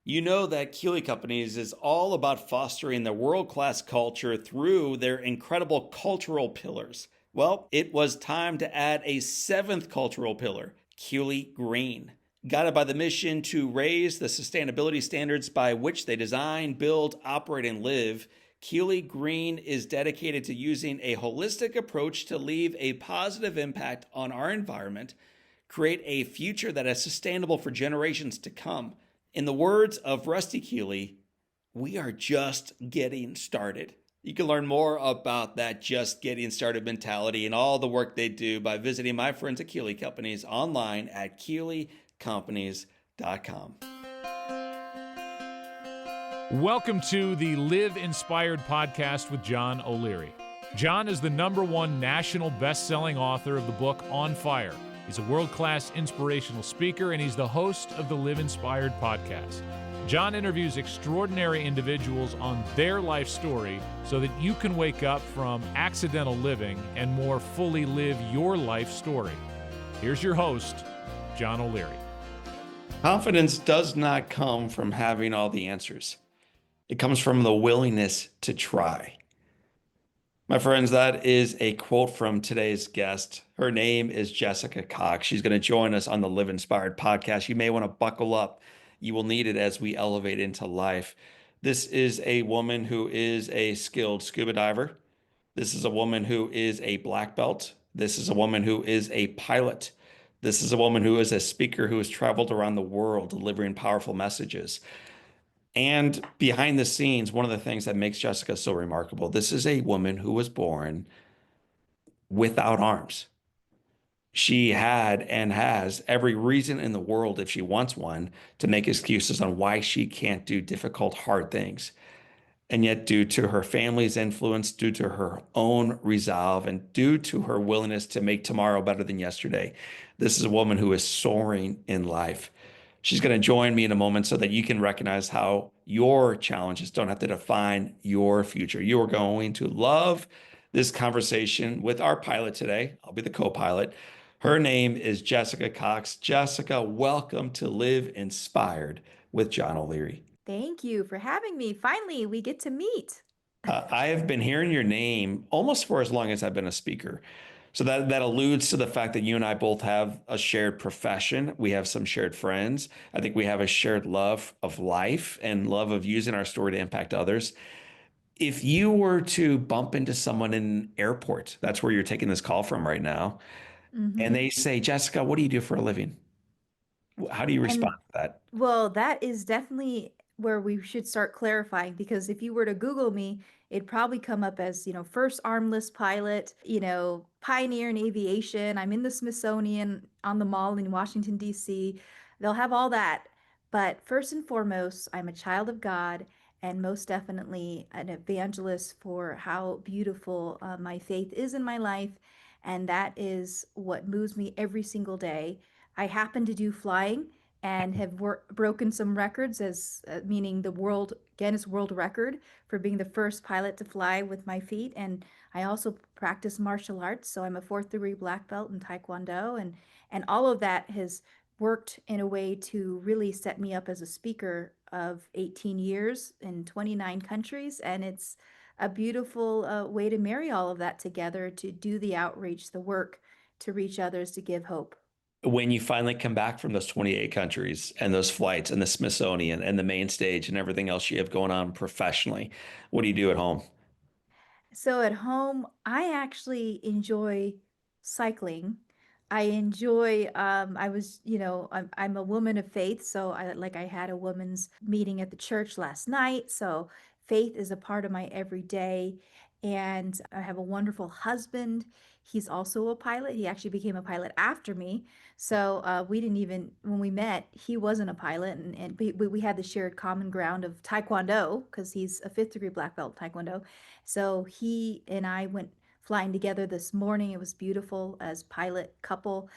You know that Keeley Companies is all about fostering the world-class culture through their incredible cultural pillars. Well, it was time to add a seventh cultural pillar, Keeley Green. Guided by the mission to raise the sustainability standards by which they design, build, operate, and live, Keeley Green is dedicated to using a holistic approach to leave a positive impact on our environment, create a future that is sustainable for generations to come. In the words of Rusty Keeley, we are just getting started. You can learn more about that just getting started mentality and all the work they do by visiting my friends at Keeley Companies online at keeleycompanies.com. Welcome to the Live Inspired podcast with John O'Leary. John is the #1 national best-selling author of the book On Fire. He's a world-class inspirational speaker, and he's the host of the Live Inspired podcast. John interviews extraordinary individuals on their life story so that you can wake up from accidental living and more fully live your life story. Here's your host, John O'Leary. Confidence does not come from having all the answers. It comes from the willingness to try. My friends, that is a quote from today's guest. Her name is Jessica Cox. She's going to join us on the Live Inspired podcast. You may want to buckle up. You will need it as we elevate into life. This is a woman who is a skilled scuba diver. This is a woman who is a black belt. This is a woman who is a pilot. This is a woman who is a speaker who has traveled around the world delivering powerful messages. And behind the scenes, one of the things that makes Jessica so remarkable, this is a woman who was born without arms. She had and has every reason in the world, if she wants one, to make excuses on why she can't do difficult, hard things. And yet, due to her family's influence, due to her own resolve, and due to her willingness to make tomorrow better than yesterday, this is a woman who is soaring in life. She's going to join me in a moment so that you can recognize how your challenges don't have to define your future. You are going to love this conversation with our pilot today. I'll be the co-pilot. Her name is Jessica Cox. Jessica, welcome to Live Inspired with John O'Leary. Thank you for having me. Finally, we get to meet. I have been hearing your name almost for as long as I've been a speaker. So that alludes to the fact that you and I both have a shared profession. We have some shared friends. I think we have a shared love of life and love of using our story to impact others. If you were to bump into someone in an airport, that's where you're taking this call from right now, and they say, Jessica, what do you do for a living? How do you respond And to that? well, that is definitely where we should start clarifying because if you were to Google me, it'd probably come up as, first armless pilot, pioneer in aviation. I'm in the Smithsonian on the Mall in Washington, D.C. They'll have all that. But first and foremost, I'm a child of God and most definitely an evangelist for how beautiful my faith is in my life. And that is what moves me every single day. I happen to do flying and have broken some records as meaning the world Guinness World Record for being the first pilot to fly with my feet. And I also practice martial arts, so I'm a fourth degree black belt in Taekwondo, and all of that has worked in a way to really set me up as a speaker of 18 years in 29 countries, and it's a beautiful way to marry all of that together to do the outreach, the work to reach others, to give hope. When you finally come back from those 28 countries and those flights and the Smithsonian and the main stage and everything else you have going on professionally, what do you do at home? So at home, I actually enjoy cycling. I enjoy, I was, I'm a woman of faith. So I had a women's meeting at the church last night. So faith is a part of my everyday. And I have a wonderful husband. He's also a pilot. He actually became a pilot after me. So we didn't even, when we met, he wasn't a pilot. And we had the shared common ground of Taekwondo because he's a fifth degree black belt in Taekwondo. So he and I went flying together this morning. It was beautiful as pilot couple.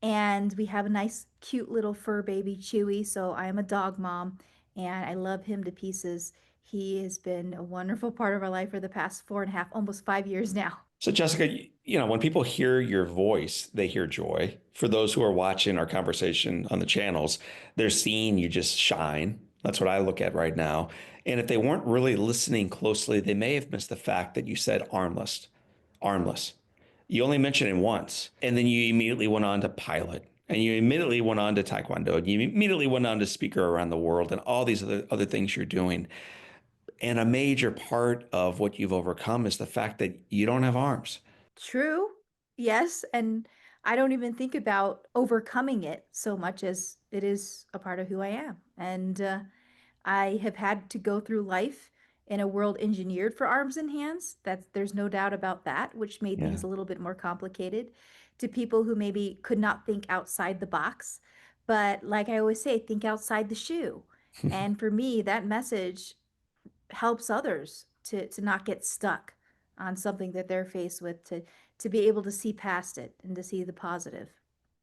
And we have a nice, cute little fur baby, Chewy. So I am a dog mom and I love him to pieces. He has been a wonderful part of our life for the past 4.5, almost 5 years now. So, Jessica, when people hear your voice, they hear joy. For those who are watching our conversation on the channels, they're seeing you just shine. That's what I look at right now. And if they weren't really listening closely, they may have missed the fact that you said armless, armless. You only mentioned it once, and then you immediately went on to pilot, and you immediately went on to Taekwondo, and you immediately went on to speaker around the world, and all these other things you're doing. And a major part of what you've overcome is the fact that you don't have arms. True. Yes. And I don't even think about overcoming it so much as it is a part of who I am. And I have had to go through life in a world engineered for arms and hands. There's no doubt about that, which made Yeah. things a little bit more complicated to people who maybe could not think outside the box. But like I always say, think outside the shoe. And for me, that message helps others to not get stuck on something that they're faced with, to be able to see past it and to see the positive.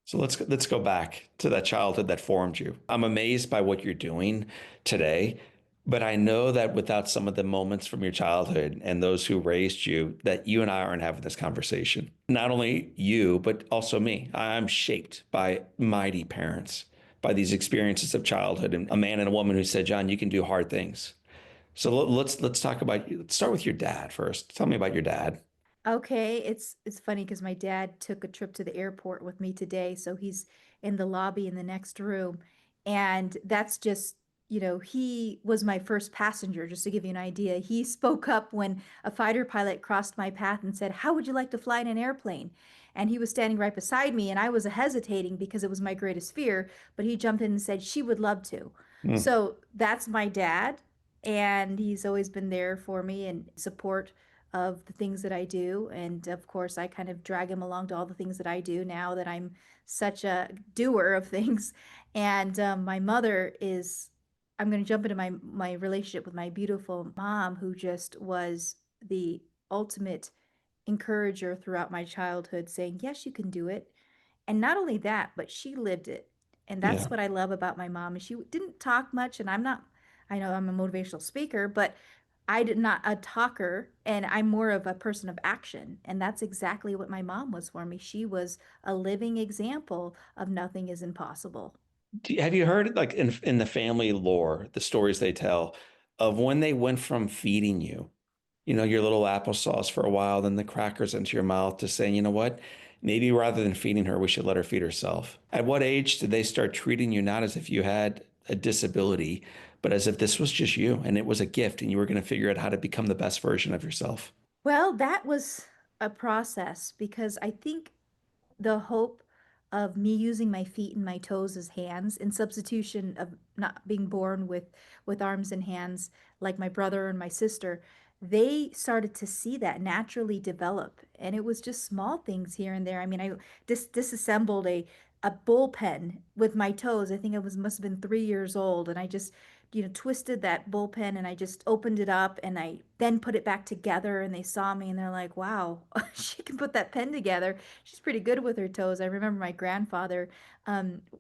So let's go back to that childhood that formed you. I'm amazed by what you're doing today, but I know that without some of the moments from your childhood and those who raised you, that you and I aren't having this conversation. Not only you, but also me. I'm shaped by mighty parents, by these experiences of childhood, and a man and a woman who said, "John, you can do hard things." So let's talk about you. Let's start with your dad first. Tell me about your dad. Okay, it's funny because my dad took a trip to the airport with me today, so he's in the lobby in the next room. And that's just, he was my first passenger, just to give you an idea. He spoke up when a fighter pilot crossed my path and said, "How would you like to fly in an airplane?" And he was standing right beside me, and I was hesitating because it was my greatest fear, but he jumped in and said she would love to. Mm. So that's my dad, and he's always been there for me and support of the things that I do. And of course, I kind of drag him along to all the things that I do now that I'm such a doer of things. And my mother is, I'm going to jump into my relationship with my beautiful mom, who just was the ultimate encourager throughout my childhood, saying, "Yes, you can do it." And not only that, but she lived it. And that's Yeah. what I love about my mom. She didn't talk much, and I know I'm a motivational speaker, but I did not a talker, and I'm more of a person of action. And that's exactly what my mom was for me. She was a living example of nothing is impossible. Have you heard like in the family lore, the stories they tell of when they went from feeding you, your little applesauce for a while, then the crackers into your mouth to saying, you know what, maybe rather than feeding her, we should let her feed herself. At what age did they start treating you not as if you had a disability, but as if this was just you and it was a gift and you were going to figure out how to become the best version of yourself? Well, that was a process because I think the hope of me using my feet and my toes as hands in substitution of not being born with arms and hands like my brother and my sister, they started to see that naturally develop. And it was just small things here and there. I mean, I disassembled a bullpen with my toes. I think I was must have been 3 years old, and I just twisted that bullpen, and I just opened it up, and I then put it back together, and they saw me and they're like, "Wow, she can put that pen together. She's pretty good with her toes." I remember my grandfather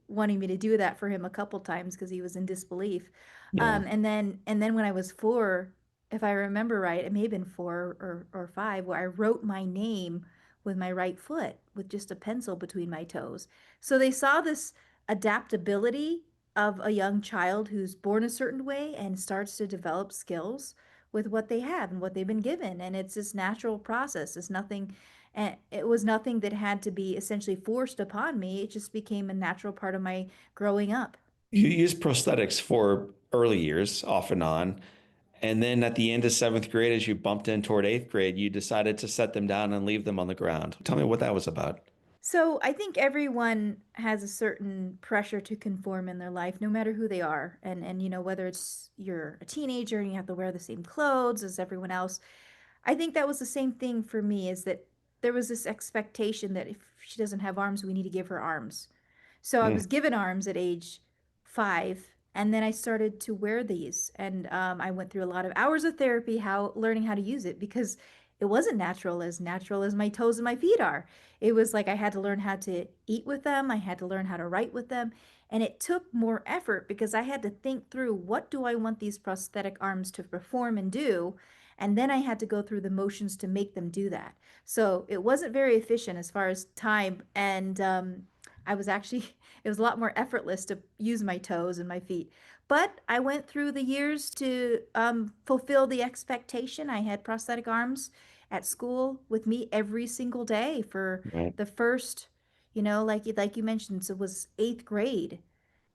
wanting me to do that for him a couple times because he was in disbelief. Yeah. And then when I was 4, if I remember right, it may have been 4 or 5, where I wrote my name with my right foot with just a pencil between my toes. So they saw this adaptability of a young child who's born a certain way and starts to develop skills with what they have and what they've been given. And it's this natural process. It's nothing, and it was nothing that had to be essentially forced upon me. It just became a natural part of my growing up. You use prosthetics for early years, off and on. And then at the end of seventh grade, as you bumped in toward eighth grade, you decided to set them down and leave them on the ground. Tell me what that was about. So I think everyone has a certain pressure to conform in their life, no matter who they are. And whether it's you're a teenager and you have to wear the same clothes as everyone else. I think that was the same thing for me, is that there was this expectation that if she doesn't have arms, we need to give her arms. So I Hmm. was given arms at age 5, and then I started to wear these, and I went through a lot of hours of therapy, how learning how to use it, because it wasn't natural as my toes and my feet are. It was like I had to learn how to eat with them, I had to learn how to write with them, and it took more effort because I had to think through, what do I want these prosthetic arms to perform and do? And then I had to go through the motions to make them do that. So it wasn't very efficient as far as time, and I was actually, it was a lot more effortless to use my toes and my feet. But I went through the years to fulfill the expectation. I had prosthetic arms at school with me every single day for Right. the first, like you mentioned, so it was eighth grade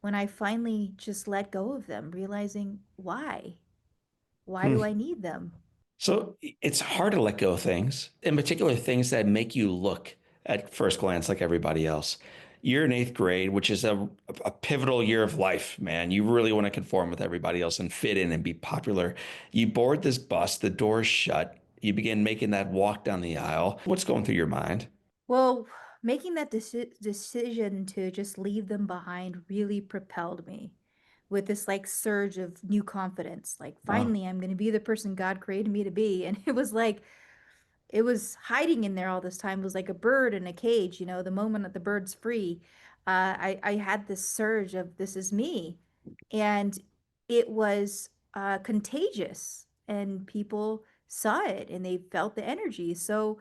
when I finally just let go of them, realizing why? Why Hmm. do I need them? So it's hard to let go of things, in particular, things that make you look at first glance like everybody else. You're in eighth grade, which is a pivotal year of life, man. You really want to conform with everybody else and fit in and be popular. You board this bus, the door's shut. You begin making that walk down the aisle. What's going through your mind? Well, making that decision to just leave them behind really propelled me with this like surge of new confidence. Like, Wow. finally, I'm going to be the person God created me to be. And it was like, it was hiding in there all this time. It was like a bird in a cage, the moment that the bird's free. I had this surge of this is me. And it was contagious, and people saw it and they felt the energy. So,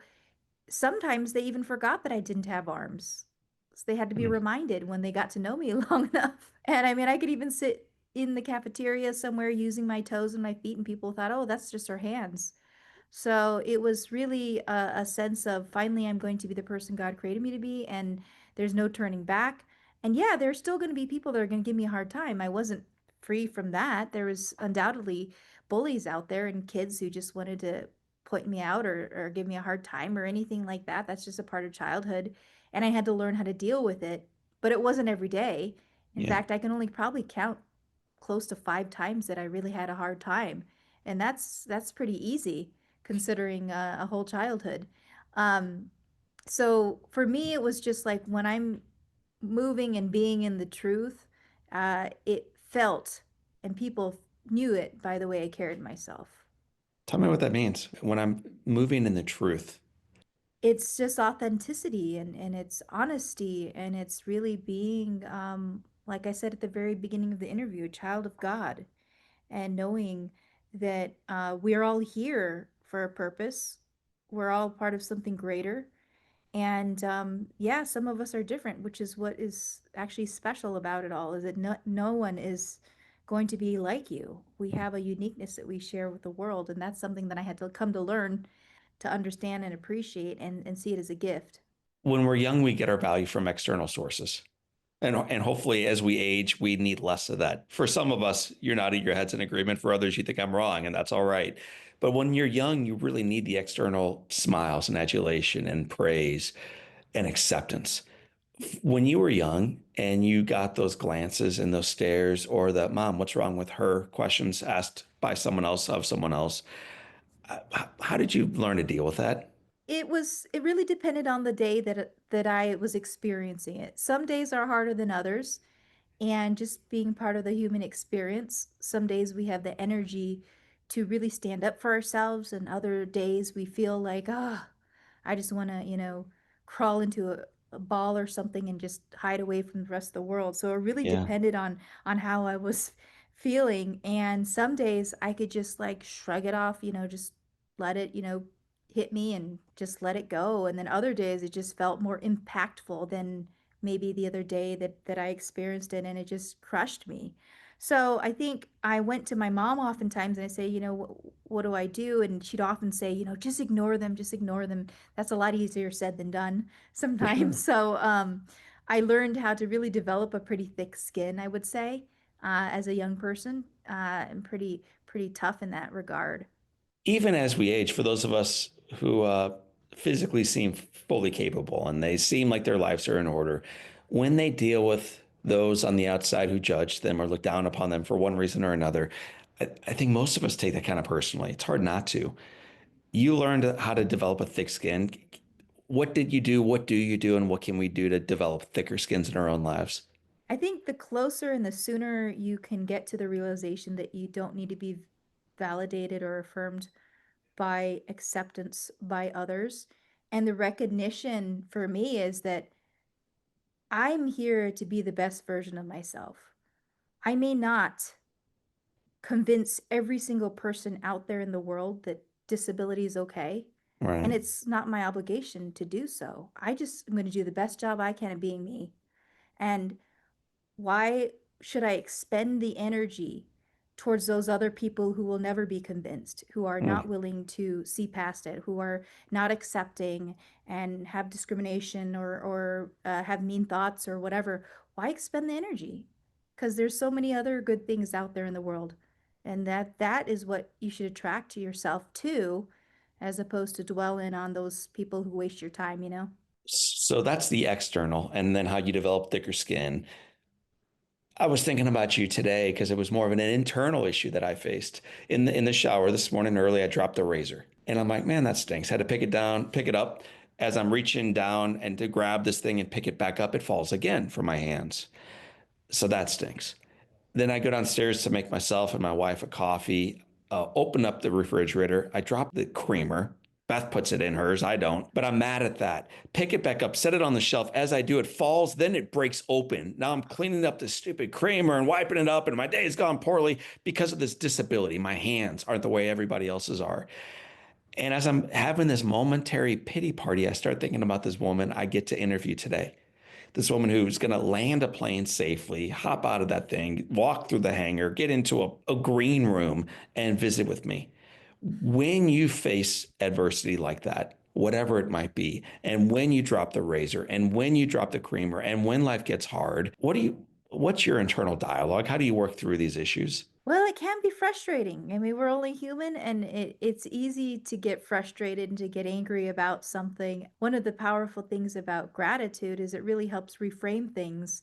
sometimes they even forgot that I didn't have arms. So they had to be Hmm. reminded when they got to know me long enough. And I mean, I could even sit in the cafeteria somewhere using my toes and my feet, and people thought, oh, that's just her hands. So it was really a sense of finally, I'm going to be the person God created me to be, and there's no turning back. And yeah, there's still going to be people that are going to give me a hard time. I wasn't free from that. There was undoubtedly bullies out there and kids who just wanted to point me out or give me a hard time or anything like that. That's just a part of childhood. And I had to learn how to deal with it. But it wasn't every day. In Yeah. fact, I can only probably count close to 5 times that I really had a hard time. And that's pretty easy considering a whole childhood. Um, so for me, it was just like when I'm moving and being in the truth, it felt, and people knew it by the way I carried myself. Tell me what that means when I'm moving in the truth. It's just authenticity and it's honesty and it's really being, like I said at the very beginning of the interview, a child of God, and knowing that we're all here for a purpose. We're all part of something greater. And yeah, some of us are different, which is what is actually special about it all, is that no one is going to be like you. We have a uniqueness that we share with the world, and that's something that I had to come to learn to understand and appreciate and see it as a gift. When we're young, we get our value from external sources. And hopefully, as we age, we need less of that. For some of us, you're nodding your heads in agreement. For others, you think I'm wrong, and that's all right. But when you're young, you really need the external smiles and adulation and praise and acceptance. When you were young and you got those glances and those stares, or the mom, what's wrong with her questions asked by someone else of someone else, how did you learn to deal with that? It really depended on the day that I was experiencing it. Some days are harder than others, and just being part of the human experience. Some days we have the energy to really stand up for ourselves, and other days we feel like, ah, I just want to, crawl into a ball or something and just hide away from the rest of the world. So it really Yeah. depended on how I was feeling. And some days I could just like shrug it off, just let it, hit me and just let it go. And then other days it just felt more impactful than maybe the other day that I experienced it, and it just crushed me. So I think I went to my mom oftentimes and I say, what do I do? And she'd often say, just ignore them, just ignore them. That's a lot easier said than done For sometimes. sure. So I learned how to really develop a pretty thick skin, I would say, as a young person, and pretty tough in that regard. Even as we age, for those of us who physically seem fully capable and they seem like their lives are in order, when they deal with those on the outside who judge them or look down upon them for one reason or another, I think most of us take that kind of personally. It's hard not to. You learned how to develop a thick skin. What did you do? What do you do? And what can we do to develop thicker skins in our own lives? I think the closer and the sooner you can get to the realization that you don't need to be validated or affirmed by acceptance by others. And the recognition for me is that I'm here to be the best version of myself. I may not convince every single person out there in the world that disability is okay. And Right. it's not my obligation to do so. I just am going to do the best job I can at being me. And why? should I expend the energy towards those other people who will never be convinced, who are not Mm. willing to see past it, who are not accepting and have discrimination or have mean thoughts or whatever? Why expend the energy? Because there's so many other good things out there in the world. And that is what you should attract to yourself too, as opposed to dwelling on those people who waste your time, you know? So that's the external, and then how you develop thicker skin. I was thinking about you today because it was more of an internal issue that I faced in the shower this morning early. I dropped the razor, and I'm like, man, that stinks. Had to pick it down, pick it up. As I'm reaching down and to grab this thing and pick it back up, it falls again from my hands. So that stinks. Then I go downstairs to make myself and my wife a coffee, open up the refrigerator. I drop the creamer. Beth puts it in hers. I don't, but I'm mad at that. Pick it back up, set it on the shelf. As I do, it falls, then it breaks open. Now I'm cleaning up this stupid creamer and wiping it up, and my day has gone poorly because of this disability. My hands aren't the way everybody else's are. And as I'm having this momentary pity party, I start thinking about this woman I get to interview today. This woman who's going to land a plane safely, hop out of that thing, walk through the hangar, get into a green room and visit with me. When you face adversity like that, whatever it might be, and when you drop the razor and when you drop the creamer and when life gets hard, what's your internal dialogue? How do you work through these issues? Well, it can be frustrating. I mean, we're only human, and it's easy to get frustrated and to get angry about something. One of the powerful things about gratitude is it really helps reframe things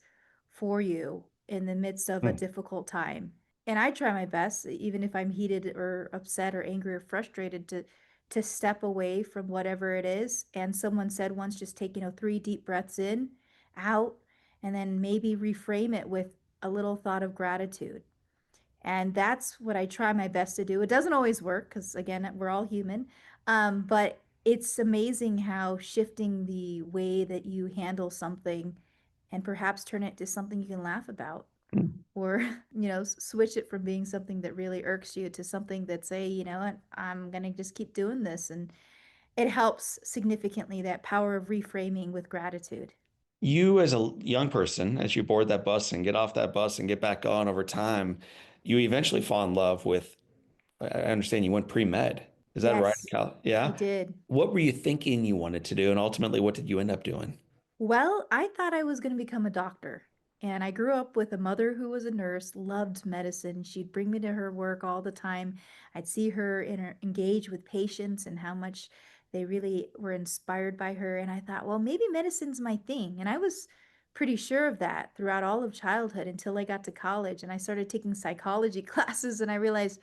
for you in the midst of a Hmm. difficult time. And I try my best, even if I'm heated or upset or angry or frustrated, to step away from whatever it is. And someone said once, just take, 3 deep breaths in, out, and then maybe reframe it with a little thought of gratitude. And that's what I try my best to do. It doesn't always work because, again, we're all human. But it's amazing how shifting the way that you handle something and perhaps turn it to something you can laugh about, or, switch it from being something that really irks you to something that, say, you know what, I'm going to just keep doing this. And it helps significantly, that power of reframing with gratitude. You, as a young person, as you board that bus and get off that bus and get back on over time, you eventually fall in love with, I understand you went pre-med. Is that right? Yes, I Yeah. did. What were you thinking you wanted to do? And ultimately, what did you end up doing? Well, I thought I was going to become a doctor. And I grew up with a mother who was a nurse, loved medicine. She'd bring me to her work all the time. I'd see her engage with patients and how much they really were inspired by her. And I thought, well, maybe medicine's my thing. And I was pretty sure of that throughout all of childhood until I got to college and I started taking psychology classes and I realized,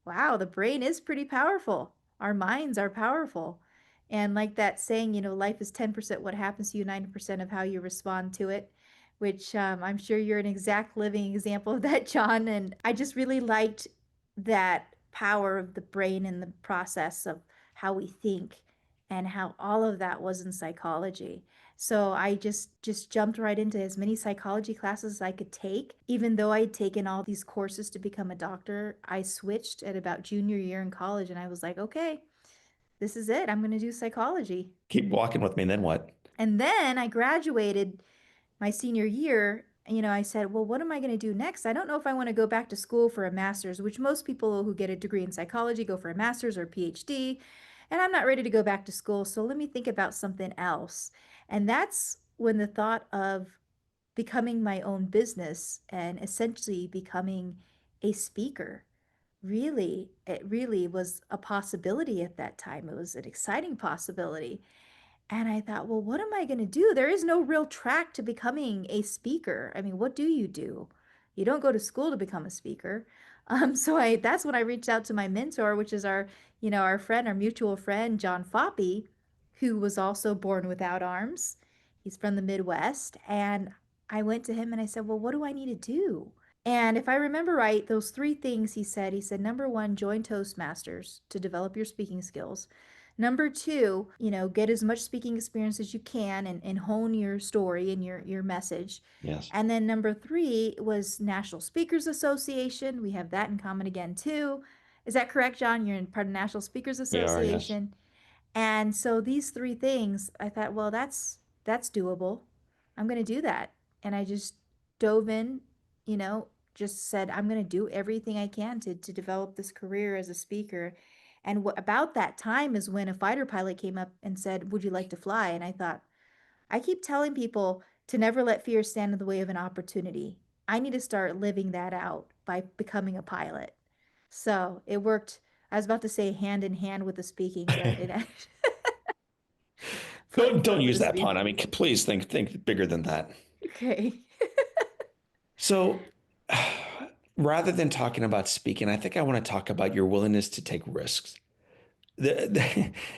wow, the brain is pretty powerful. Our minds are powerful. And like that saying, life is 10% what happens to you, 90% of how you respond to it, which I'm sure you're an exact living example of that, John. And I just really liked that power of the brain and the process of how we think and how all of that was in psychology. So I just jumped right into as many psychology classes as I could take. Even though I'd taken all these courses to become a doctor, I switched at about junior year in college and I was like, okay, this is it. I'm going to do psychology. Keep walking with me, and then what? And then I graduated my senior year. I said, well, what am I going to do next? I don't know if I want to go back to school for a master's, which most people who get a degree in psychology go for a master's or a PhD. And I'm not ready to go back to school. So let me think about something else. And that's when the thought of becoming my own business and essentially becoming a speaker, really, it really was a possibility at that time. It was an exciting possibility. And I thought, well, what am I going to do? There is no real track to becoming a speaker. I mean, what do? You don't go to school to become a speaker. So that's when I reached out to my mentor, which is our friend, our mutual friend, John Foppy, who was also born without arms. He's from the Midwest. And I went to him and I said, well, what do I need to do? And if I remember right, those 3 things he said, number one, join Toastmasters to develop your speaking skills. Number two, get as much speaking experience as you can and hone your story and your message. Yes, And then number three was National Speakers Association. We have that in common again too. Is that correct, John? You're in part of National Speakers we are. Yes. Association. And so these 3 things, I thought, well, that's doable. I'm going to do that. And I just dove in, just said, I'm going to do everything I can to develop this career as a speaker. And about that time is when a fighter pilot came up and said, would you like to fly? And I thought, I keep telling people to never let fear stand in the way of an opportunity. I need to start living that out by becoming a pilot. So it worked. I was about to say hand in hand with the speaking, but it Don't but with use the that speaking. pun. I mean, please think bigger than that. Okay. So, rather than talking about speaking, I think I want to talk about your willingness to take risks.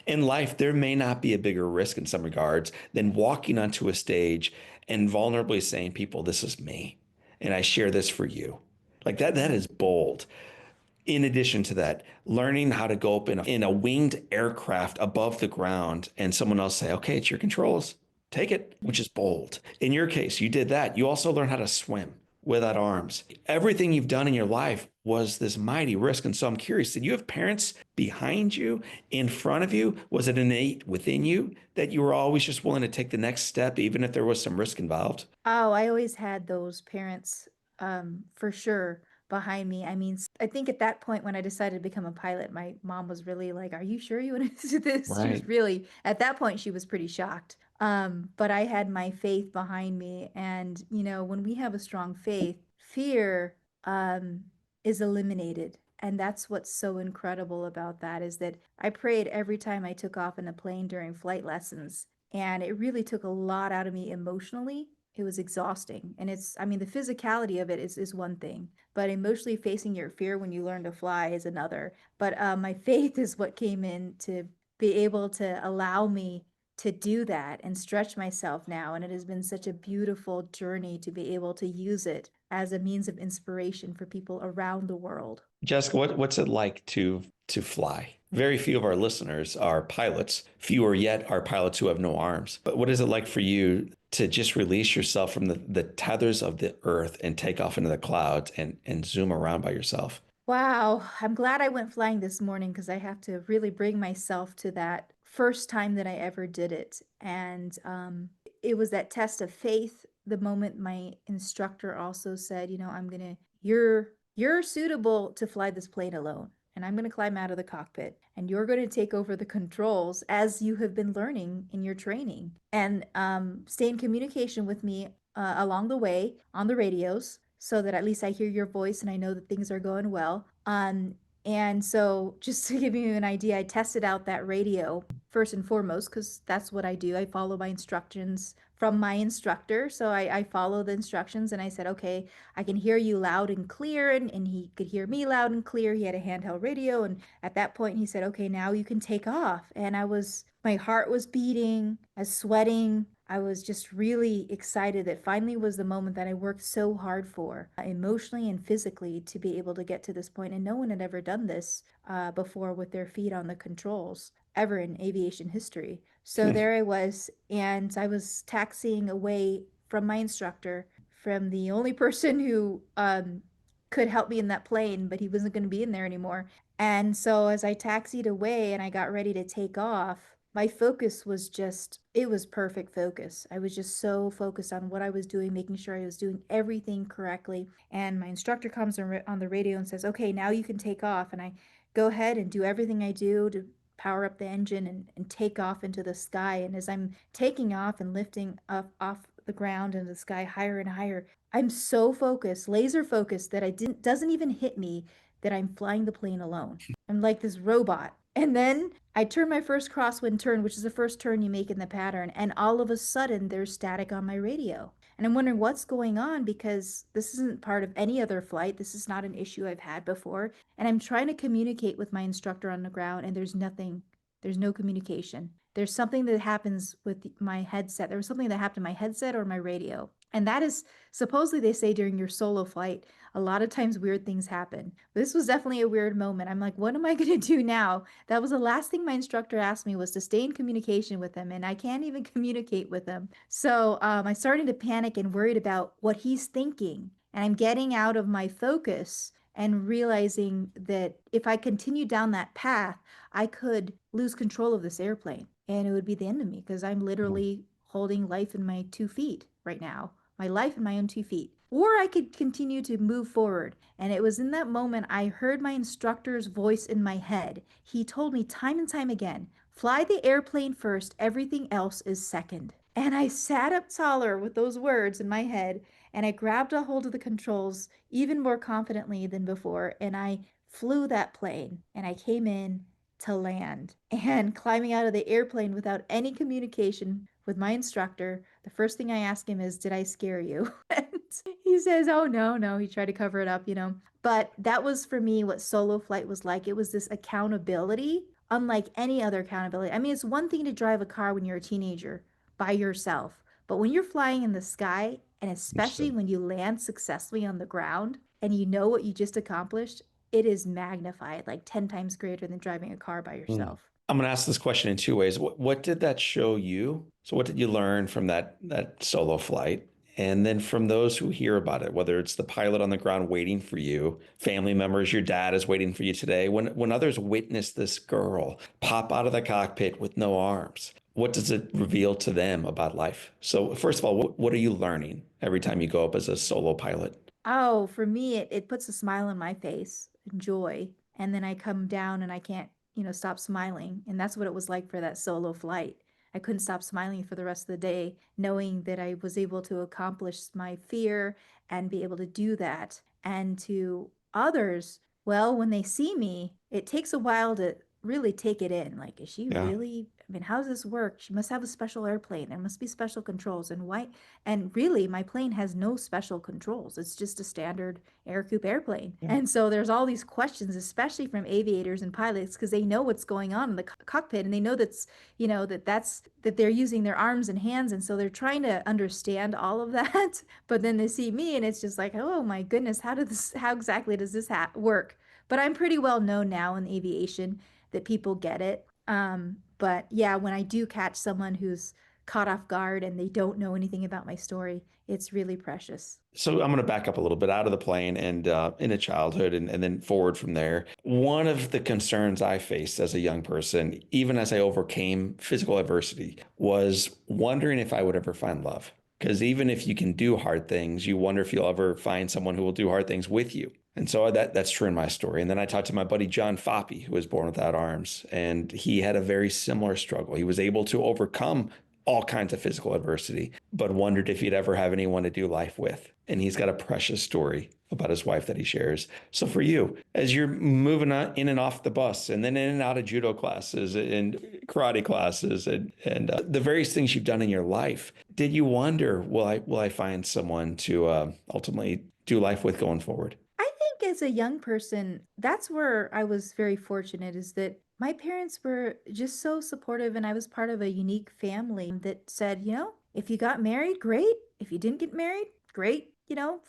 In life, there may not be a bigger risk in some regards than walking onto a stage and vulnerably saying, "People, this is me, and I share this for you." Like that Mhm. is bold. In addition to that, learning how to go up in a winged aircraft above the ground and someone else say, okay, it's your controls, take it, Yeah. which is bold. In your case, you did that. You also learned how to swim without arms. Everything you've done in your life was this mighty risk. And so I'm curious, did you have parents behind you, in front of you? Was it innate within you that you were always just willing to take the next step, even if there was some risk involved? Oh, I always had those parents, for sure behind me. I mean, I think at that point when I decided to become a pilot, my mom was really like, "Are you sure you want to do this?" She was Right. really, at that point, she was pretty shocked. But I had my faith behind me, and when we have a strong faith, fear, is eliminated. And that's what's so incredible about that is that I prayed every time I took off in a plane during flight lessons. And it really took a lot out of me emotionally. It was exhausting. And I mean, the physicality of it is one thing, but emotionally facing your fear when you learn to fly is another. But my faith is what came in to be able to allow me to do that and stretch myself now. And it has been such a beautiful journey to be able to use it as a means of inspiration for people around the world. Jessica, what's it like to fly? Very few of our listeners are pilots. Fewer yet are pilots who have no arms. But what is it like for you to just release yourself from the tethers of the earth and take off into the clouds and zoom around by yourself? Wow, I'm glad I went flying this morning because I have to really bring myself to that first time that I ever did it. And it was that test of faith. The moment my instructor also said, you're suitable to fly this plane alone. And I'm gonna climb out of the cockpit and you're gonna take over the controls as you have been learning in your training. And stay in communication with me along the way on the radios so that at least I hear your voice and I know that things are going well. And so, just to give you an idea, I tested out that radio first and foremost because that's what I do. I follow my instructions from my instructor. So I follow the instructions and I said, okay, I can hear you loud and clear. And he could hear me loud and clear. He had a handheld radio. And at that point, he said, okay, now you can take off. And my heart was beating, I was sweating. I was just really excited that finally was the moment that I worked so hard for, emotionally and physically, to be able to get to this point. And no one had ever done this before with their feet on the controls, ever in aviation history. So there I was, and I was taxiing away from my instructor, from the only person who could help me in that plane, but he wasn't going to be in there anymore. And so as I taxied away and I got ready to take off, my focus was it was perfect focus. I was just so focused on what I was doing, making sure I was doing everything correctly. And my instructor comes on the radio and says, okay, now you can take off. And I go ahead and do everything I do to power up the engine and take off into the sky. And as I'm taking off and lifting up off the ground into the sky higher and higher, I'm so focused, laser focused, that I didn't doesn't even hit me that I'm flying the plane alone. I'm like this robot. And then I turn my first crosswind turn, which is the first turn you make in the pattern, and all of a sudden there's static on my radio. And I'm wondering what's going on because this isn't part of any other flight. This is not an issue I've had before. And I'm trying to communicate with my instructor on the ground, and there's nothing, there's no communication. There's something that happens with my headset. There was something that happened to my headset or my radio. And that is supposedly, they say, during your solo flight, a lot of times weird things happen. This was definitely a weird moment. I'm like, what am I going to do now? That was the last thing my instructor asked me, was to stay in communication with him, and I can't even communicate with him. So I started to panic and worried about what he's thinking. And I'm getting out of my focus and realizing that if I continue down that path, I could lose control of this airplane and it would be the end of me because I'm literally holding life in my 2 feet right now. My life in my own 2 feet. or I could continue to move forward. And it was in that moment I heard my instructor's voice in my head. He told me time and time again, fly the airplane first, everything else is second. And I sat up taller with those words in my head, and I grabbed a hold of the controls even more confidently than before, and I flew that plane, and I came in to land. And climbing out of the airplane without any communication with my instructor, the first thing I ask him is, "Did I scare you?" And he says, "Oh, no, no." He tried to cover it up, you know. But that was for me what solo flight was like. It was this accountability, unlike any other accountability. I mean, it's one thing to drive a car when you're a teenager by yourself, but when you're flying in the sky, and especially Understood. when you land successfully on the ground and you know what you just accomplished, it is magnified like 10 times greater than driving a car by Mm. yourself. I'm going to ask this question in two ways. What did that show you? So what did you learn from that solo flight? And then from those who hear about it, whether it's the pilot on the ground waiting for you, family members, your dad is waiting for you today. When others witness this girl pop out of the cockpit with no arms, what does it reveal to them about life? So first of all, what are you learning every time you go up as a solo pilot? Oh, for me, it puts a smile on my face, joy. And then I come down and I can't, stop smiling. And that's what it was like for that solo flight. I couldn't stop smiling for the rest of the day, knowing that I was able to accomplish my fear and be able to do that. And to others, well, when they see me, it takes a while to really take it in. Like, is she Yeah. really? I mean, how does this work? She must have a special airplane. There must be special controls. And why? And really, my plane has no special controls. It's just a standard air coupe airplane. Yeah. And so there's all these questions, especially from aviators and pilots, because they know what's going on in the cockpit, and they know that they're using their arms and hands, and so they're trying to understand all of that. But then they see me, and it's just like, oh my goodness, how exactly does this work? But I'm pretty well known now in aviation that people get it. But yeah, when I do catch someone who's caught off guard and they don't know anything about my story, it's really precious. So I'm going to back up a little bit out of the plane and into childhood and then forward from there. One of the concerns I faced as a young person, even as I overcame physical adversity, was wondering if I would ever find love. Because even if you can do hard things, you wonder if you'll ever find someone who will do hard things with you. And so that's true in my story. And then I talked to my buddy John Foppy, who was born without arms, and he had a very similar struggle. He was able to overcome all kinds of physical adversity, but wondered if he'd ever have anyone to do life with. And he's got a precious story about his wife that he shares. So for you, as you're moving on, in and off the bus, and then in and out of judo classes and karate classes, and the various things you've done in your life, did you wonder, will I find someone to ultimately do life with going forward? I think as a young person, that's where I was very fortunate is that my parents were just so supportive, and I was part of a unique family that said, if you got married, great. If you didn't get married, great.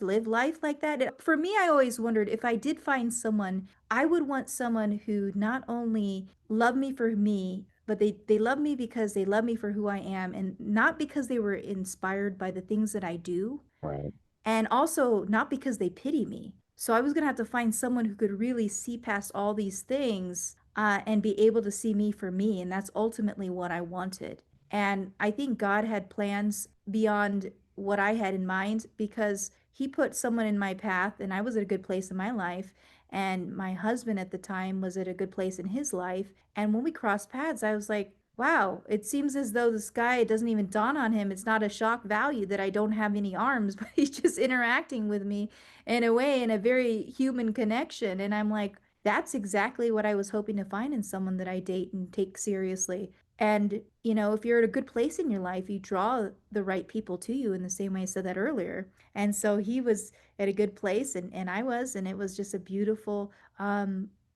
Live life like that. For me, I always wondered if I did find someone, I would want someone who not only loved me for me, but they love me because they love me for who I am, and not because they were inspired by the things that I do, Right. and also not because they pity me. So I was going to have to find someone who could really see past all these things and be able to see me for me. And that's ultimately what I wanted. And I think God had plans beyond what I had in mind, because He put someone in my path, and I was at a good place in my life. And my husband at the time was at a good place in his life. And when we crossed paths, I was like, wow, it seems as though this guy, it doesn't even dawn on him. It's not a shock value that I don't have any arms, but he's just interacting with me in a way, in a very human connection. And I'm like, that's exactly what I was hoping to find in someone that I date and take seriously. And, if you're at a good place in your life, you draw the right people to you, in the same way I said that earlier. And so he was at a good place, and I was, and it was just a beautiful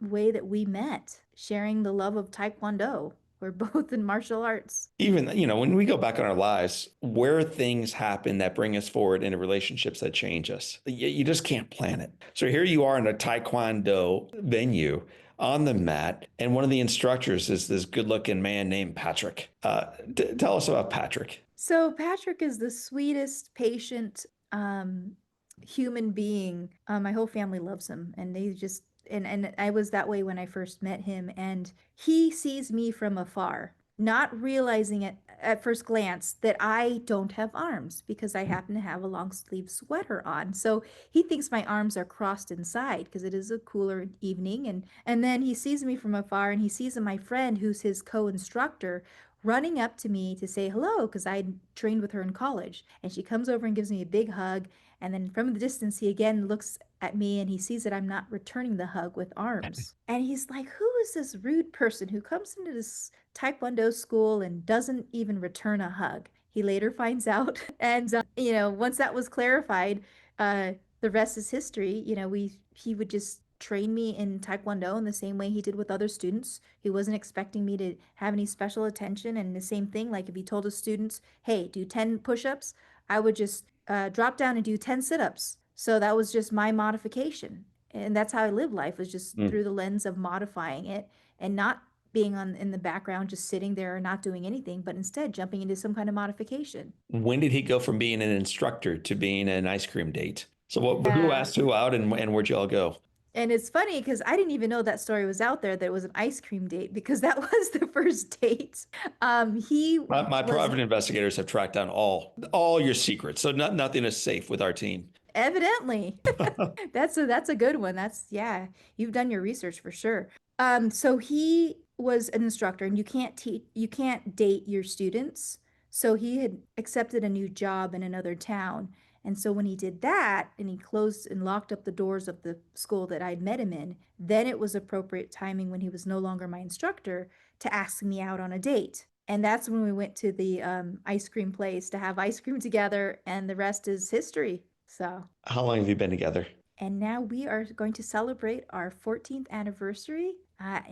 way that we met, sharing the love of Taekwondo. We're both in martial arts. Even, when we go back on our lives, where things happen that bring us forward into relationships that change us, you just can't plan it. So here you are in a Taekwondo venue on the mat, and one of the instructors is this good-looking man named Patrick. Tell us about Patrick. So Patrick is the sweetest, patient human being. My whole family loves him, and they just and I was that way when I first met him, and he sees me from afar. not realizing it at first glance that I don't have arms because I happen to have a long sleeve sweater on. So he thinks my arms are crossed inside because it is a cooler evening. And then he sees me from afar and he sees my friend who's his co-instructor running up to me to say hello because I trained with her in college. And she comes over and gives me a big hug. And then from the distance, he again looks at me and he sees that I'm not returning the hug with arms. And he's like, who is this rude person who comes into this Taekwondo school and doesn't even return a hug? He later finds out. And, once that was clarified, uh, the rest is history. He would just train me in Taekwondo in the same way he did with other students. He wasn't expecting me to have any special attention. And the same thing, like if he told his students, hey, do 10 push ups, I would just drop down and do 10 sit ups. So that was just my modification. And that's how I live life, was just Mm. through the lens of modifying it and not being on in the background, just sitting there not doing anything, but instead jumping into some kind of modification. When did he go from being an instructor to being an ice cream date? So who Yeah. asked who out and where'd you all go? And it's funny because I didn't even know that story was out there, that it was an ice cream date, because that was the first date. He My was private investigators have tracked down all your secrets, so nothing is safe with our team. evidently. That's a good one. That's, yeah, you've done your research for sure. So he was an instructor and you can't date your students. So he had accepted a new job in another town. And so when he did that and he closed and locked up the doors of the school that I'd met him in, then it was appropriate timing when he was no longer my instructor to ask me out on a date. And that's when we went to the ice cream place to have ice cream together, and the rest is history. So, How long have you been together? and now we are going to celebrate our 14th anniversary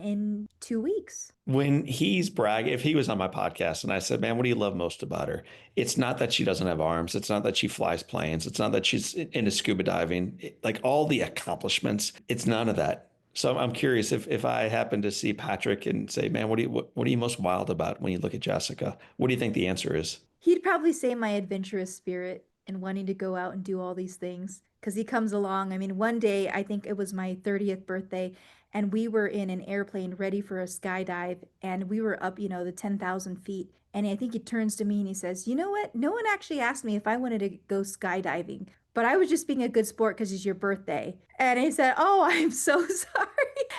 in 2 weeks. When he's bragging, if he was on my podcast and I said, man, what do you love most about her? It's not that she doesn't have arms. It's not that she flies planes. It's not that she's into scuba diving. Like all the accomplishments, it's none of that. So I'm curious if I happen to see Patrick and say, man, what are you most wild about when you look at Jessica? What do you think the answer is? He'd probably say my adventurous spirit and wanting to go out and do all these things because he comes along. I mean, one day, I think it was my 30th birthday, and we were in an airplane ready for a skydive, and we were up, the 10,000 feet. And I think he turns to me and he says, you know what? No one actually asked me if I wanted to go skydiving, but I was just being a good sport because it's your birthday. And he said, oh, I'm so sorry.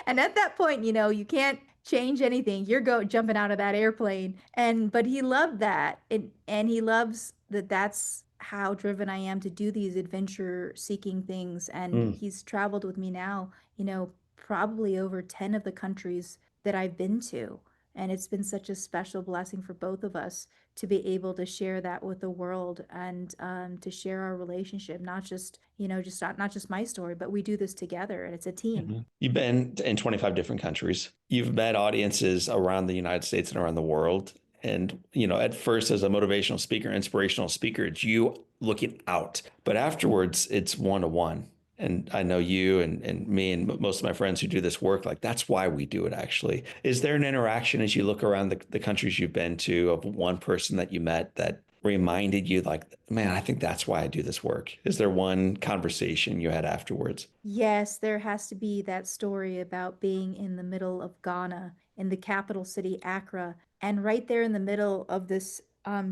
And at that point, you can't change anything. You're jumping out of that airplane. But he loved that. And he loves that that's how driven I am to do these adventure seeking things. And Mm. he's traveled with me now, probably over 10 of the countries that I've been to. And it's been such a special blessing for both of us to be able to share that with the world, and to share our relationship, not just, not just my story, but we do this together and it's a team. Mhm. You've been in 25 different countries. You've met audiences around the United States and around the world. And, at first, as a motivational speaker, inspirational speaker, it's you looking out. But afterwards, it's one to one. And I know you and me and most of my friends who do this work, like that's why we do it actually. Is there an interaction as you look around the countries you've been to of one person that you met that reminded you, like, man, I think that's why I do this work? Is there one conversation you had afterwards? Yes, there has to be that story about being in the middle of Ghana, in the capital city, Accra. And right there in the middle of this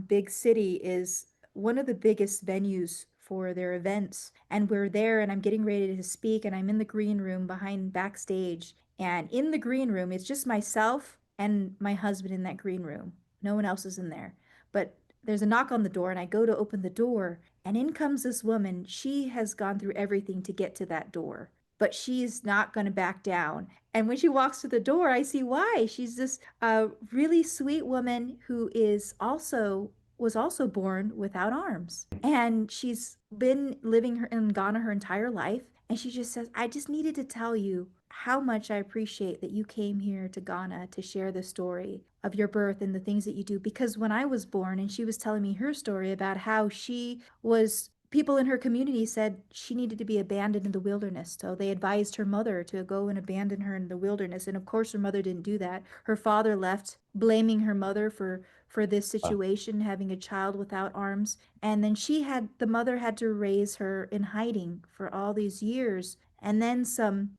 big city is one of the biggest venues for their events. And we're there, and I'm getting ready to speak, and I'm in the green room behind backstage. And in the green room, it's just myself and my husband in that green room. No one else is in there. But there's a knock on the door, and I go to open the door, and in comes this woman. She has gone through everything to get to that door, but she's not going to back down. And when she walks through the door, I see why. She's this really sweet woman who is also was also born without arms. And she's been living in Ghana her entire life. And she just says, I just needed to tell you how much I appreciate that you came here to Ghana to share the story of your birth and the things that you do. Because when I was born, and she was telling me her story about how she was, people in her community said she needed to be abandoned in the wilderness. So they advised her mother to go and abandon her in the wilderness. And of course, her mother didn't do that. Her father left, blaming her mother for this Wow. situation, having a child without arms. And then the mother had to raise her in hiding for all these years. And then some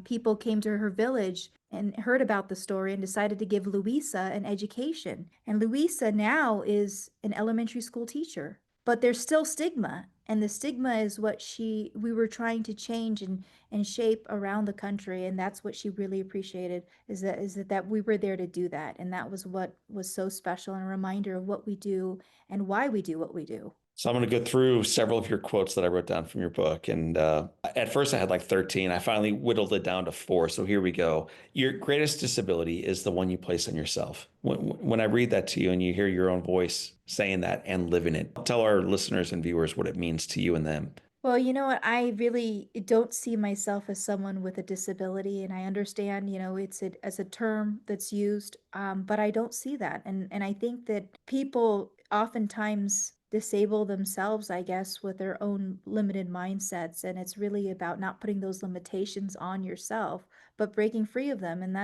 people came to her village and heard about the story and decided to give Louisa an education. And Louisa now is an elementary school teacher. But there's still stigma, and the stigma is what we were trying to change and shape around the country, and that's what she really appreciated, is that we were there to do that, and that was what was so special, and a reminder of what we do and why we do what we do. So I'm going to go through several of your quotes that I wrote down from your book. And at first I had like 13. I finally whittled it down to four. So here we go. Your greatest disability is the one you place on yourself. When I read that to you and you hear your own voice saying that and living it, tell our listeners and viewers what it means to you and them. Well, you know what? I really don't see myself as someone with a disability, and I understand, it's as a term that's used, but I don't see that. And I think that people oftentimes disable themselves, I guess, with their own limited mindsets, and it's really about not putting those limitations on yourself, but breaking free of them. And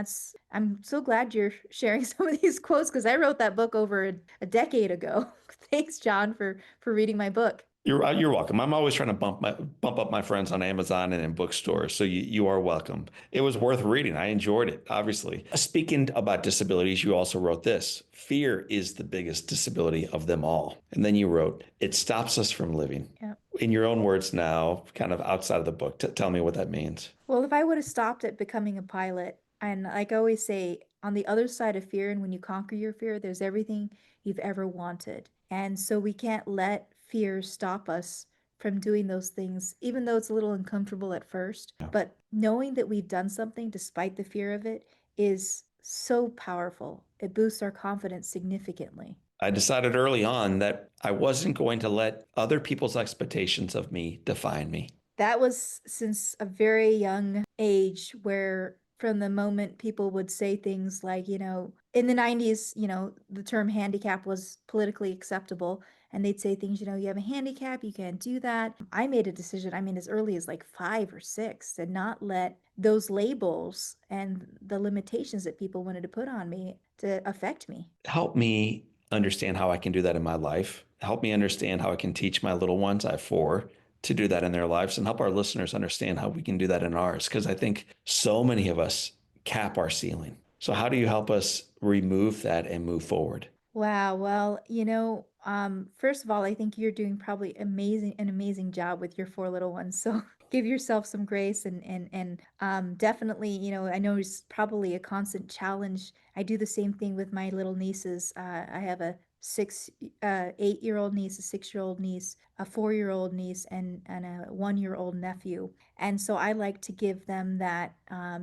I'm so glad you're sharing some of these quotes because I wrote that book over a decade ago. Thanks, John, for reading my book. You're welcome. I'm always trying to bump up my friends on Amazon and in bookstores, so you are welcome. It was worth reading. I enjoyed it, obviously. Speaking about disabilities, you also wrote this: fear is the biggest disability of them all. And then you wrote, it stops us from living. Yeah. In your own words now, kind of outside of the book, tell me what that means. Well, if I would have stopped at becoming a pilot, and like I always say, on the other side of fear, and when you conquer your fear, there's everything you've ever wanted. And so we can't let fear stop us from doing those things, even though it's a little uncomfortable at first. Yeah. But knowing that we've done something despite the fear of it is so powerful. It boosts our confidence significantly. I decided early on that I wasn't going to let other people's expectations of me define me. That was since a very young age, where from the moment people would say things like, in the 90s, the term handicap was politically acceptable. And they'd say things, you have a handicap, you can't do that. I made a decision, I mean, as early as like 5 or 6, to not let those labels and the limitations that people wanted to put on me to affect me. Help me understand how I can do that in my life. Help me understand how I can teach my little ones, I have four, to do that in their lives, and help our listeners understand how we can do that in ours. Because I think so many of us cap our ceiling. So, how do you help us remove that and move forward? Wow. Well, first of all, I think you're doing probably an amazing job with your four little ones. So give yourself some grace and definitely, I know it's probably a constant challenge. I do the same thing with my little nieces. I have a 8-year-old niece, a 6-year-old niece, a 4-year-old niece, and a 1-year-old nephew. And so I like to give them that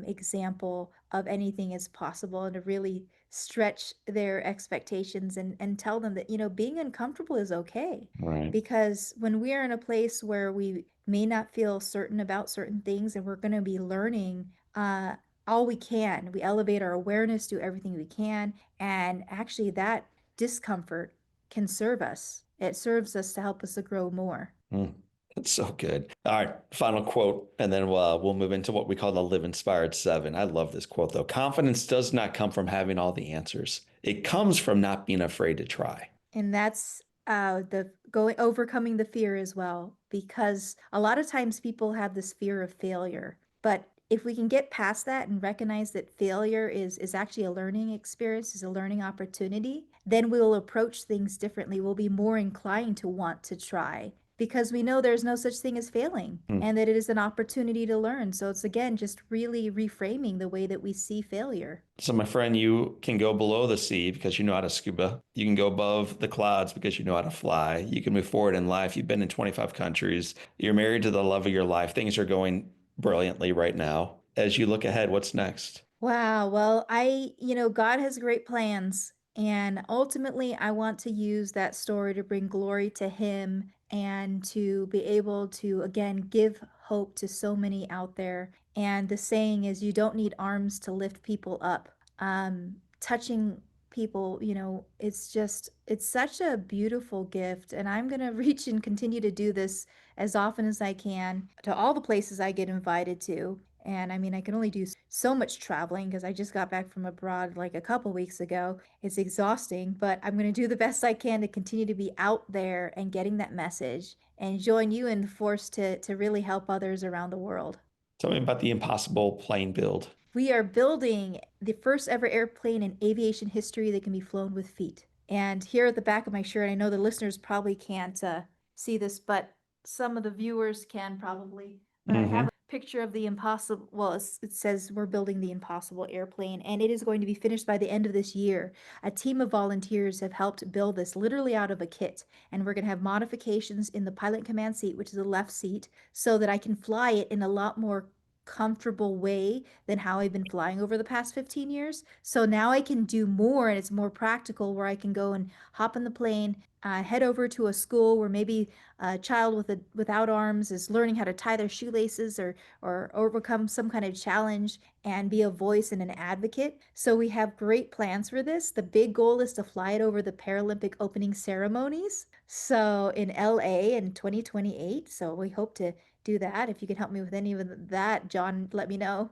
example of anything is possible and to really stretch their expectations and tell them that, being uncomfortable is okay. Right. Because when we are in a place where we may not feel certain about certain things and we're going to be learning all we can, we elevate our awareness, do everything we can. And actually, that discomfort can serve us. It serves us to help us to grow more. Mm, that's so good. All right, final quote, and then we'll move into what we call the Live Inspired Seven. I love this quote, though. Confidence does not come from having all the answers. It comes from not being afraid to try. And that's the going overcoming the fear as well, because a lot of times people have this fear of failure. But if we can get past that and recognize that failure is actually a learning experience, is a learning opportunity, then we'll approach things differently. We'll be more inclined to want to try because we know there's no such thing as failing Mm. and that it is an opportunity to learn. So it's again just really reframing the way that we see failure. So, my friend, you can go below the sea because you know how to scuba. You can go above the clouds because you know how to fly. You can move forward in life. You've been in 25 countries. You're married to the love of your life. Things are going brilliantly right now. As you look ahead, what's next? Wow. Well, God has great plans. And ultimately, I want to use that story to bring glory to Him and to be able to, again, give hope to so many out there. And the saying is, you don't need arms to lift people up. Touching people, it's such a beautiful gift. And I'm going to reach and continue to do this as often as I can to all the places I get invited to. And I mean, I can only do so much traveling because I just got back from abroad like a couple weeks ago. It's exhausting, but I'm going to do the best I can to continue to be out there and getting that message and join you in the force to really help others around the world. Tell me about the impossible plane build. We are building the first ever airplane in aviation history that can be flown with feet. And here at the back of my shirt, I know the listeners probably can't see this, but some of the viewers can probably. But I have Hmm. a picture of the impossible. Well, it says we're building the impossible airplane, and it is going to be finished by the end of this year. A team of volunteers have helped build this literally out of a kit, and we're going to have modifications in the pilot command seat, which is the left seat, so that I can fly it in a lot more comfortable way than how I've been flying over the past 15 years. So now I can do more and it's more practical where I can go and hop in the plane, head over to a school where maybe a child without arms is learning how to tie their shoelaces or overcome some kind of challenge and be a voice and an advocate. So we have great plans for this. The big goal is to fly it over the Paralympic opening ceremonies. So in LA in 2028. So we hope to do that. If you can help me with any of that, John, let me know.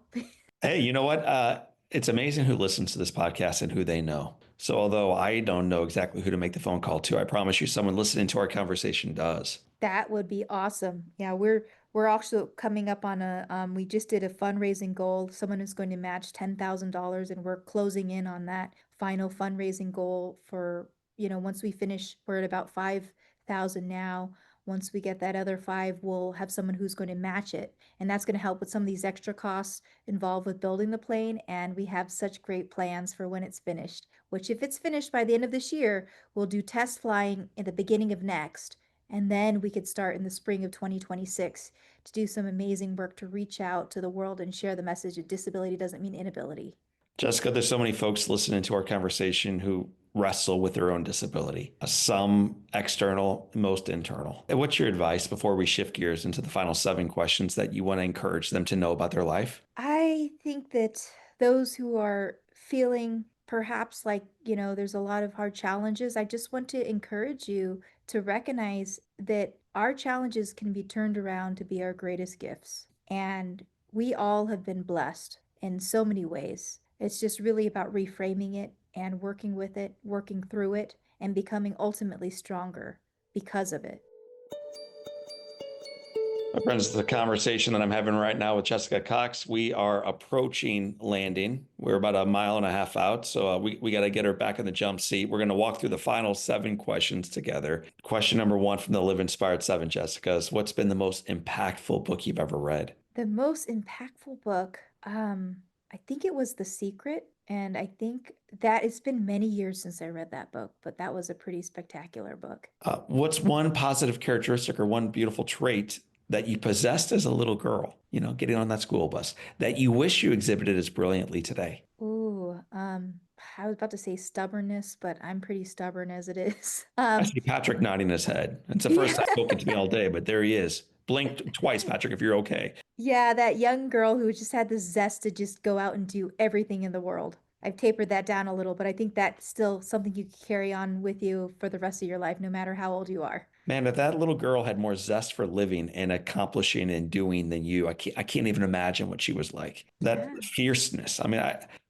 Hey, you know what? It's amazing who listens to this podcast and who they know. So, although I don't know exactly who to make the phone call to, I promise you someone listening to our conversation does. That would be awesome. Yeah, we're also coming up on a we just did a fundraising goal. Someone is going to match $10,000 and we're closing in on that final fundraising goal for, once we finish, we're at about 5,000 now. Once we get that other five, we'll have someone who's going to match it. And that's going to help with some of these extra costs involved with building the plane. And we have such great plans for when it's finished, which if it's finished by the end of this year, we'll do test flying in the beginning of next. And then we could start in the spring of 2026 to do some amazing work to reach out to the world and share the message that disability doesn't mean inability. Jessica, there's so many folks listening to our conversation who wrestle with their own disability, some external, most internal. And what's your advice before we shift gears into the final seven questions that you want to encourage them to know about their life? I think that those who are feeling perhaps like, there's a lot of hard challenges, I just want to encourage you to recognize that our challenges can be turned around to be our greatest gifts. And we all have been blessed in so many ways. It's just really about reframing it and working with it, working through it, and becoming ultimately stronger because of it. My friends, the conversation that I'm having right now with Jessica Cox, we are approaching landing. We're about a mile and a half out, so we got to get her back in the jump seat. We're going to walk through the final seven questions together. Question number one from the Live Inspired Seven, Jessica, is what's been the most impactful book you've ever read? The most impactful book, I think it was The Secret, and I think that it's been many years since I read that book, but that was a pretty spectacular book. What's one positive characteristic or one beautiful trait that you possessed as a little girl, getting on that school bus that you wish you exhibited as brilliantly today? Ooh, I was about to say stubbornness, but I'm pretty stubborn as it is. I see Patrick nodding his head. It's the first Yeah. time spoken to me all day, but there he is. Blink twice, Patrick, if you're okay. Yeah, that young girl who just had the zest to just go out and do everything in the world. I've tapered that down a little, but I think that's still something you can carry on with you for the rest of your life, no matter how old you are. Man, if that little girl had more zest for living and accomplishing and doing than you, I can't even imagine what she was like. That Yeah. fierceness. I mean,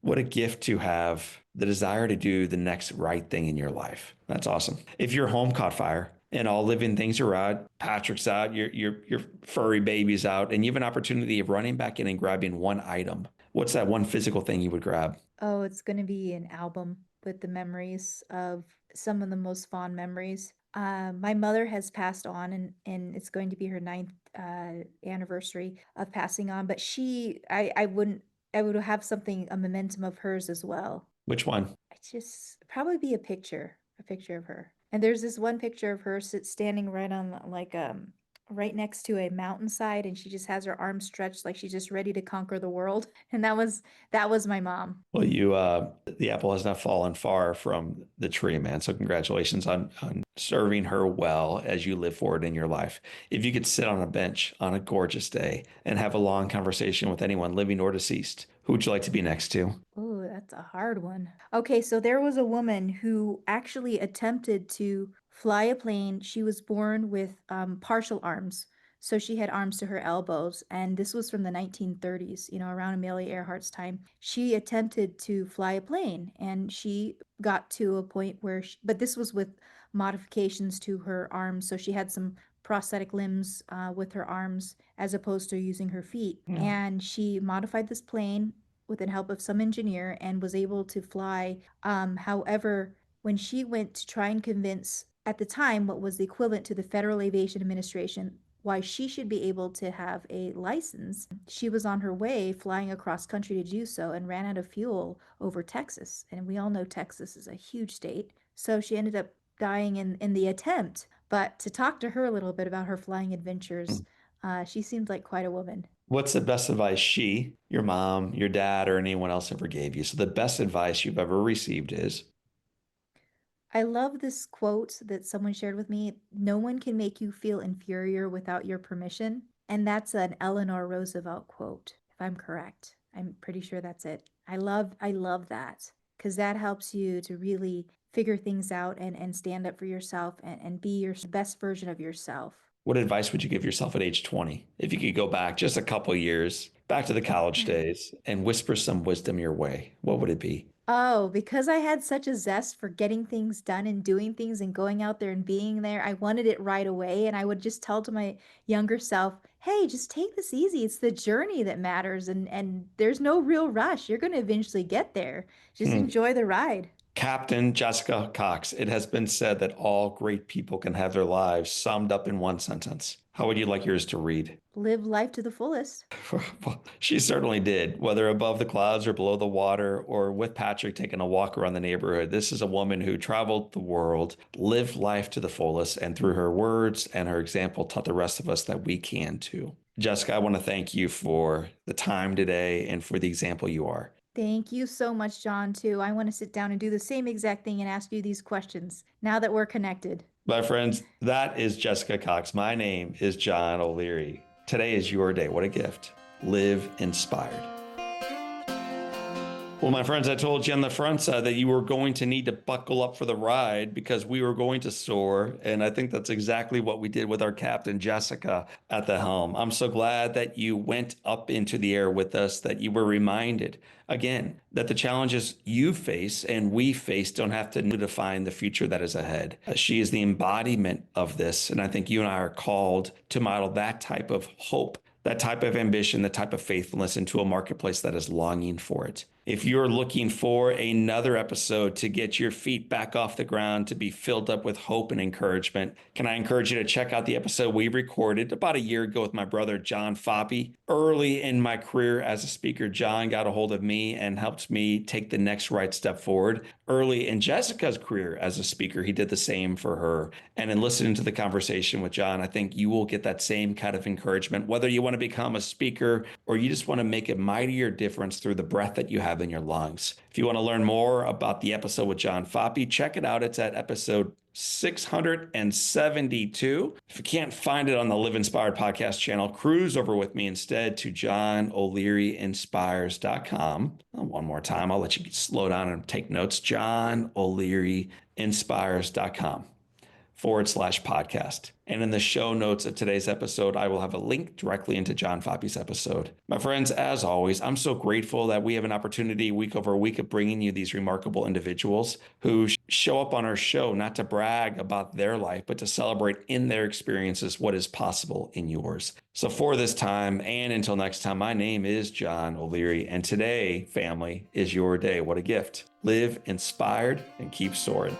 what a gift to have the desire to do the next right thing in your life. That's awesome. If your home caught fire and all living things are out, Patrick's out, your furry baby's out, and you have an opportunity of running back in and grabbing one item, what's that one physical thing you would grab? Oh, it's going to be an album with the memories of some of the most fond memories. My mother has passed on, and it's going to be her ninth anniversary of passing on. But I would have something, a momentum of hers as well. Which one? I just probably be a picture of her. And there's this one picture of her standing right on like right next to a mountainside, and she just has her arms stretched like she's just ready to conquer the world. And that was my mom. Well, the apple has not fallen far from the tree, man. So congratulations on serving her well as you live forward in your life. If you could sit on a bench on a gorgeous day and have a long conversation with anyone living or deceased, who would you like to be next to? Oh, that's a hard one. Okay, so there was a woman who actually attempted to fly a plane. She was born with partial arms. So she had arms to her elbows, and this was from the 1930s, around Amelia Earhart's time. She attempted to fly a plane, and she got to a point where but this was with modifications to her arms. So she had some prosthetic limbs with her arms as opposed to using her feet. Yeah. And she modified this plane with the help of some engineer and was able to fly. However, when she went to try and convince, at the time, what was the equivalent to the Federal Aviation Administration, why she should be able to have a license, she was on her way flying across country to do so and ran out of fuel over Texas. And we all know Texas is a huge state. So she ended up dying in the attempt. But to talk to her a little bit about her flying adventures, she seemed like quite a woman. What's the best advice she, your mom, your dad, or anyone else ever gave you? So the best advice you've ever received is, I love this quote that someone shared with me. No one can make you feel inferior without your permission. And that's an Eleanor Roosevelt quote, if I'm correct. I'm pretty sure that's it. I love that because that helps you to really figure things out and stand up for yourself and be your best version of yourself. what advice would you give yourself at age 20? If you could go back just a couple years, back to the college days, and whisper some wisdom your way, what would it be? Oh, because I had such a zest for getting things done and doing things and going out there and being there, I wanted it right away. And I would just tell to my younger self, hey, just take this easy. It's the journey that matters, and there's no real rush. You're going to eventually get there. Just Hmm. enjoy the ride. Captain Jessica Cox, it has been said that all great people can have their lives summed up in one sentence. How would you like yours to read? Live life to the fullest. Well, she certainly did, whether above the clouds or below the water, or with Patrick taking a walk around the neighborhood. This is a woman who traveled the world, lived life to the fullest, and through her words and her example, taught the rest of us that we can too. Jessica, I want to thank you for the time today and for the example you are. Thank you so much, John, too. I want to sit down and do the same exact thing and ask you these questions now that we're connected. My friends, that is Jessica Cox. My name is John O'Leary. Today is your day. What a gift. Live inspired. Well, my friends, I told you on the front side that you were going to need to buckle up for the ride because we were going to soar. And I think that's exactly what we did with our captain, Jessica, at the helm. I'm so glad that you went up into the air with us, that you were reminded again that the challenges you face and we face don't have to define the future that is ahead. She is the embodiment of this. And I think you and I are called to model that type of hope, that type of ambition, that type of faithfulness into a marketplace that is longing for it. If you're looking for another episode to get your feet back off the ground, to be filled up with hope and encouragement, can I encourage you to check out the episode we recorded about a year ago with my brother, John Foppe. Early in my career as a speaker, John got a hold of me and helped me take the next right step forward. Early in Jessica's career as a speaker, he did the same for her. And in listening to the conversation with John, I think you will get that same kind of encouragement, whether you want to become a speaker or you just want to make a mightier difference through the breath that you have in your lungs. If you want to learn more about the episode with John Foppe, check it out. It's at episode 672. If you can't find it on the Live Inspired podcast channel, cruise over with me instead to johnolearyinspires.com. One more time, I'll let you slow down and take notes. johnolearyinspires.com/podcast. And in the show notes of today's episode, I will have a link directly into John Foppe's episode. My friends, as always, I'm so grateful that we have an opportunity week over week of bringing you these remarkable individuals who show up on our show, not to brag about their life, but to celebrate in their experiences what is possible in yours. So for this time and until next time, my name is John O'Leary. And today, family, is your day. What a gift. Live inspired and keep soaring.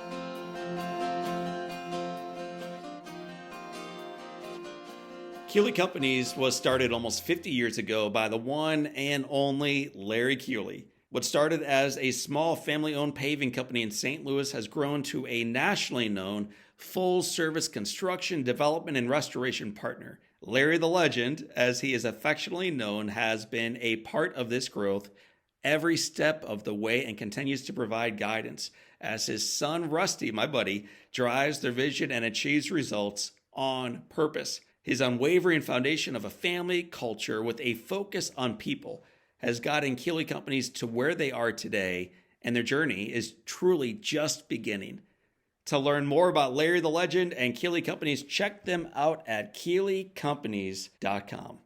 Keeley Companies was started almost 50 years ago by the one and only Larry Keeley. What started as a small family-owned paving company in St. Louis has grown to a nationally known full-service construction, development, and restoration partner. Larry the Legend, as he is affectionately known, has been a part of this growth every step of the way and continues to provide guidance as his son, Rusty, my buddy, drives their vision and achieves results on purpose. His unwavering foundation of a family culture with a focus on people has gotten Keeley Companies to where they are today, and their journey is truly just beginning. To learn more about Larry the Legend and Keeley Companies, check them out at KeeleyCompanies.com.